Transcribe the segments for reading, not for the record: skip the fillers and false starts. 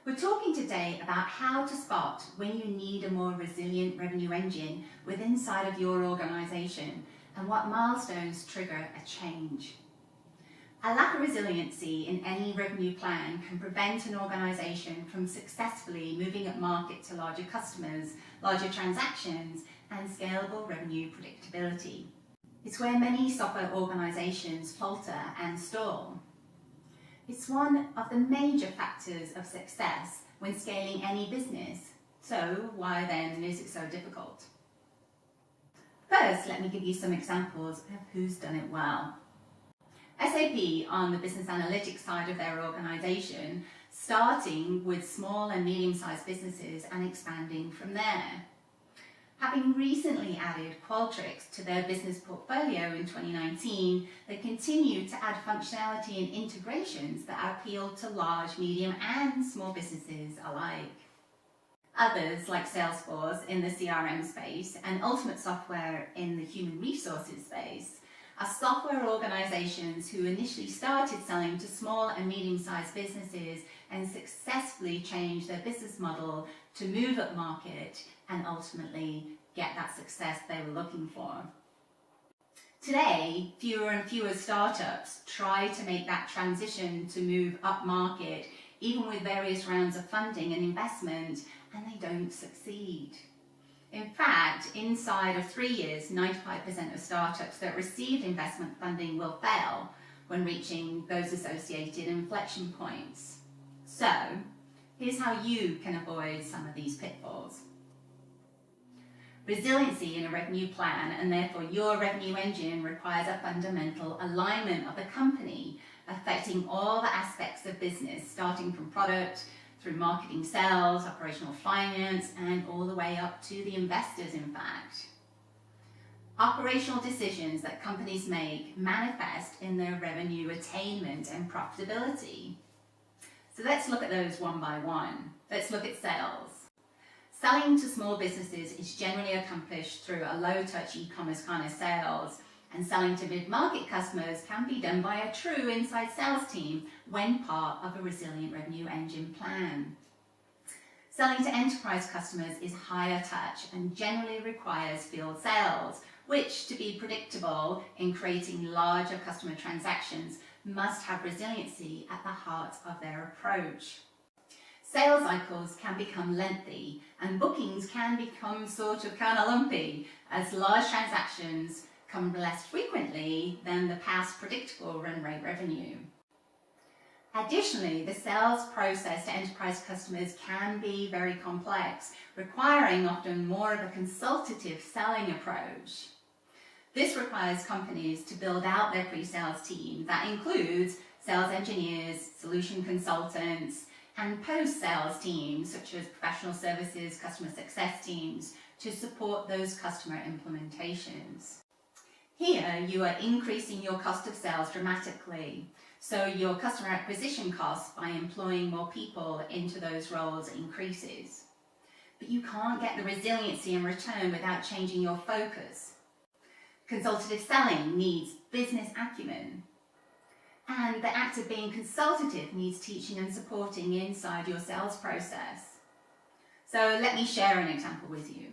We're talking today about how to spot when you need a more resilient revenue engine within inside of your organisation and what milestones trigger a change. A lack of resiliency in any revenue plan can prevent an organisation from successfully moving up market to larger customers, larger transactions and scalable revenue predictability. It's where many software organisations falter and stall. It's one of the major factors of success when scaling any business. So why then is it so difficult? First, let me give you some examples of who's done it well. SAP on the business analytics side of their organisation, starting with small and medium-sized businesses and expanding from there. Having recently added Qualtrics to their business portfolio in 2019, they continue to add functionality and integrations that appeal to large, medium and small businesses alike. Others, like Salesforce in the CRM space and Ultimate Software in the human resources space, are software organizations who initially started selling to small and medium-sized businesses and successfully changed their business model to move up market and ultimately get that success they were looking for. Today, fewer and fewer startups try to make that transition to move up market, even with various rounds of funding and investment, and they don't succeed. In fact, inside of 3 years, 95% of startups that received investment funding will fail when reaching those associated inflection points. So, here's how you can avoid some of these pitfalls. Resiliency in a revenue plan, and therefore your revenue engine, requires a fundamental alignment of the company, affecting all the aspects of business, starting from product, through marketing, sales, operational finance, and all the way up to the investors, in fact. Operational decisions that companies make manifest in their revenue attainment and profitability. So let's look at those one by one. Let's look at sales. Selling to small businesses is generally accomplished through a low-touch e-commerce kind of sales, and selling to mid-market customers can be done by a true inside sales team when part of a resilient revenue engine plan. Selling to enterprise customers is higher touch and generally requires field sales, which, to be predictable in creating larger customer transactions, must have resiliency at the heart of their approach. Sales cycles can become lengthy and bookings can become kind of lumpy as large transactions come less frequently than the past predictable run rate revenue. Additionally, the sales process to enterprise customers can be very complex, requiring often more of a consultative selling approach. This requires companies to build out their pre-sales team that includes sales engineers, solution consultants, and post-sales teams such as professional services, customer success teams to support those customer implementations. Here, you are increasing your cost of sales dramatically, so your customer acquisition costs by employing more people into those roles increases. But you can't get the resiliency in return without changing your focus. Consultative selling needs business acumen, and the act of being consultative needs teaching and supporting inside your sales process. So let me share an example with you.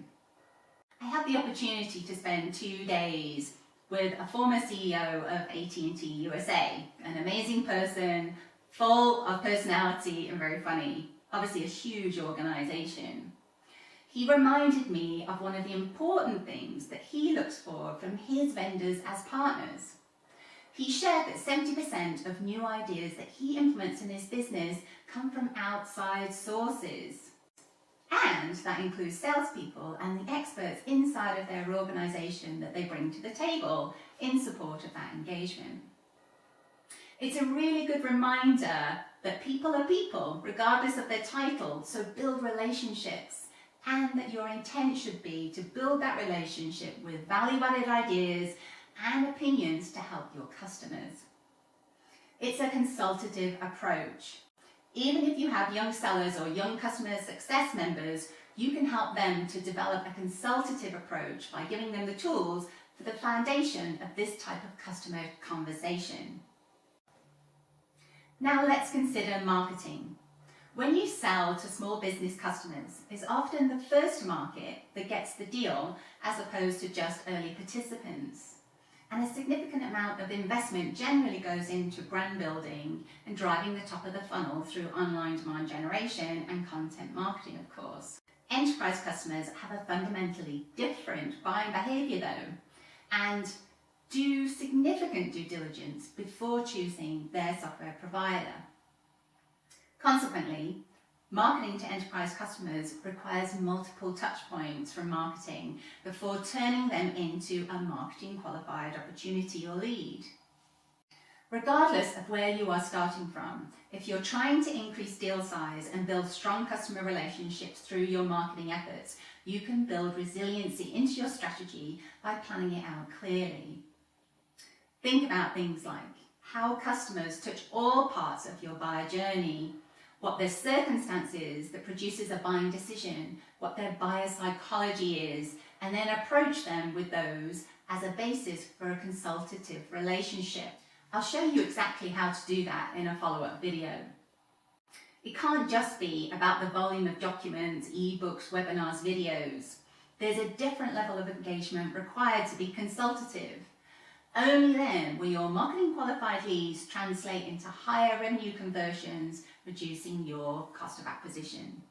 I had the opportunity to spend 2 days with a former CEO of AT&T USA, an amazing person, full of personality and very funny, obviously a huge organisation. He reminded me of one of the important things that he looks for from his vendors as partners. He shared that 70% of new ideas that he implements in his business come from outside sources. And that includes salespeople and the experts inside of their organisation that they bring to the table in support of that engagement. It's a really good reminder that people are people, regardless of their title, so build relationships, and that your intent should be to build that relationship with value-added ideas and opinions to help your customers. It's a consultative approach. Even if you have young sellers or young customer success members, you can help them to develop a consultative approach by giving them the tools for the foundation of this type of customer conversation. Now let's consider marketing. When you sell to small business customers, it's often the first to market that gets the deal as opposed to just early participants. And a significant amount of investment generally goes into brand building and driving the top of the funnel through online demand generation and content marketing, of course. Enterprise customers have a fundamentally different buying behaviour though, and do significant due diligence before choosing their software provider. Consequently, marketing to enterprise customers requires multiple touch points from marketing before turning them into a marketing qualified opportunity or lead. Regardless of where you are starting from, if you're trying to increase deal size and build strong customer relationships through your marketing efforts, you can build resiliency into your strategy by planning it out clearly. Think about things like how customers touch all parts of your buyer journey, what their circumstance is that produces a buying decision, what their buyer psychology is, and then approach them with those as a basis for a consultative relationship. I'll show you exactly how to do that in a follow-up video. It can't just be about the volume of documents, ebooks, webinars, videos. There's a different level of engagement required to be consultative. Only then will your marketing qualified leads translate into higher revenue conversions, reducing your cost of acquisition.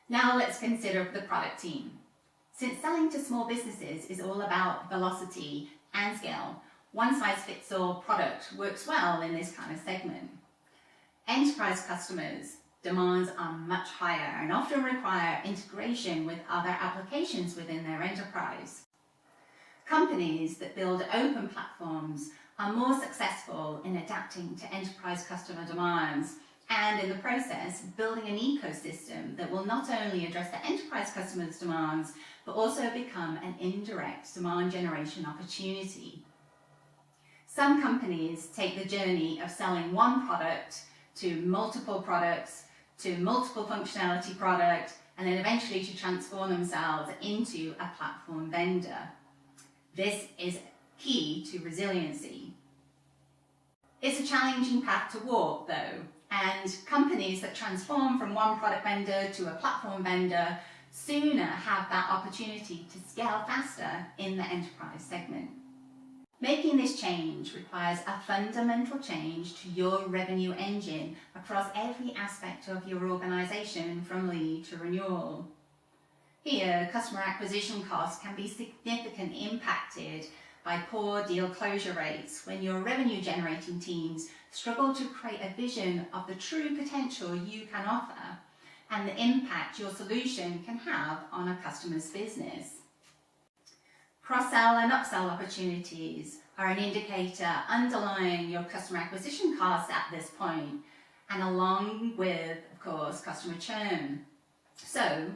Now let's consider the product team. Since selling to small businesses is all about velocity and scale, one-size-fits-all product works well in this kind of segment. Enterprise customers' demands are much higher and often require integration with other applications within their enterprise. Companies that build open platforms are more successful in adapting to enterprise customer demands and, in the process, building an ecosystem that will not only address the enterprise customers' demands, but also become an indirect demand generation opportunity. Some companies take the journey of selling one product to multiple products, to multiple functionality product, and then eventually to transform themselves into a platform vendor. This is key to resiliency. It's a challenging path to walk though, and companies that transform from one product vendor to a platform vendor sooner have that opportunity to scale faster in the enterprise segment. Making this change requires a fundamental change to your revenue engine across every aspect of your organization, from lead to renewal. Here, customer acquisition costs can be significantly impacted by poor deal closure rates when your revenue generating teams struggle to create a vision of the true potential you can offer and the impact your solution can have on a customer's business. Cross-sell and upsell opportunities are an indicator underlying your customer acquisition costs at this point, and along with, of course, customer churn. So,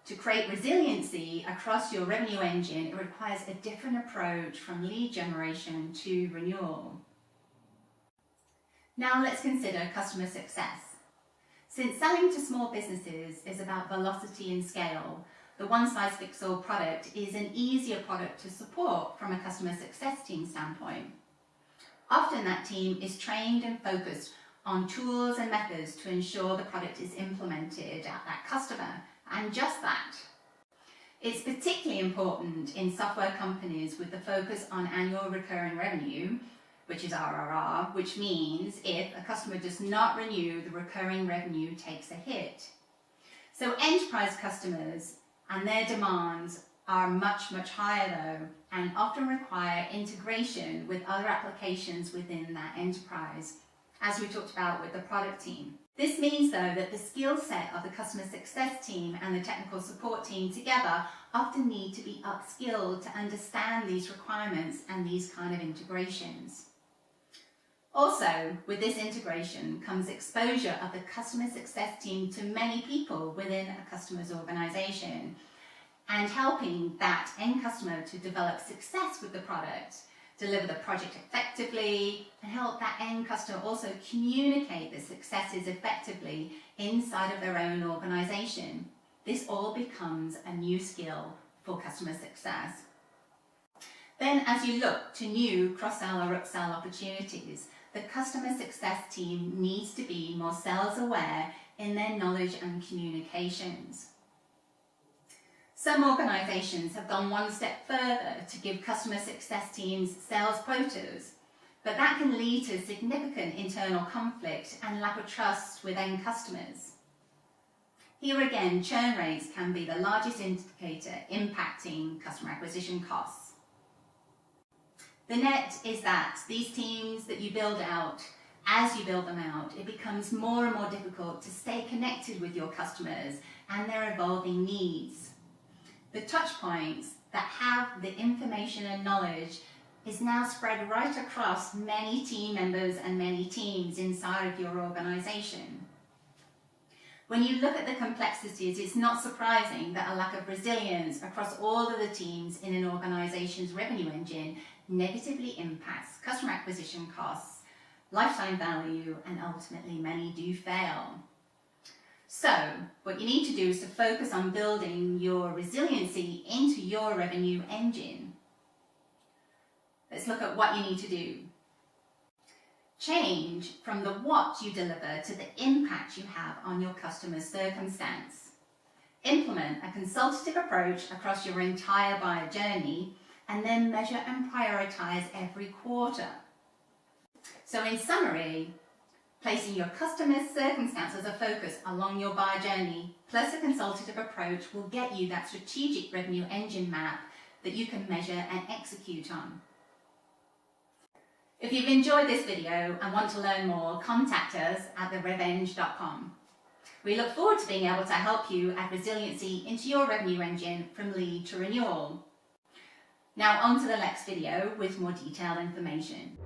to create resiliency across your revenue engine, it requires a different approach from lead generation to renewal. Now let's consider customer success. Since selling to small businesses is about velocity and scale, the one-size-fits-all product is an easier product to support from a customer success team standpoint. Often that team is trained and focused on tools and methods to ensure the product is implemented at that customer, and just that. It's particularly important in software companies with the focus on annual recurring revenue, which is RRR, which means if a customer does not renew, the recurring revenue takes a hit. So enterprise customers and their demands are much higher though, and often require integration with other applications within that enterprise, as we talked about with the product team. This means though that the skill set of the customer success team and the technical support team together often need to be upskilled to understand these requirements and these kind of integrations. Also, with this integration comes exposure of the customer success team to many people within a customer's organization, and helping that end customer to develop success with the product, deliver the project effectively, and help that end customer also communicate the successes effectively inside of their own organization. This all becomes a new skill for customer success. Then, as you look to new cross-sell or upsell opportunities, the customer success team needs to be more sales aware in their knowledge and communications. Some organisations have gone one step further to give customer success teams sales quotas, but that can lead to significant internal conflict and lack of trust with end customers. Here again, churn rates can be the largest indicator impacting customer acquisition costs. The net is that these teams that you build out, as you build them out, it becomes more and more difficult to stay connected with your customers and their evolving needs. The touch points that have the information and knowledge is now spread right across many team members and many teams inside of your organisation. When you look at the complexities, it's not surprising that a lack of resilience across all of the teams in an organisation's revenue engine negatively impacts customer acquisition costs, lifetime value, and ultimately many do fail. So, what you need to do is to focus on building your resiliency into your revenue engine. Let's look at what you need to do. Change from the what you deliver to the impact you have on your customer's circumstance. Implement a consultative approach across your entire buyer journey and then measure and prioritise every quarter. So in summary, placing your customer's circumstance as a focus along your buyer journey plus a consultative approach will get you that strategic revenue engine map that you can measure and execute on. If you've enjoyed this video and want to learn more, contact us at therevenge.com. We look forward to being able to help you add resiliency into your revenue engine from lead to renewal. Now on to the next video with more detailed information.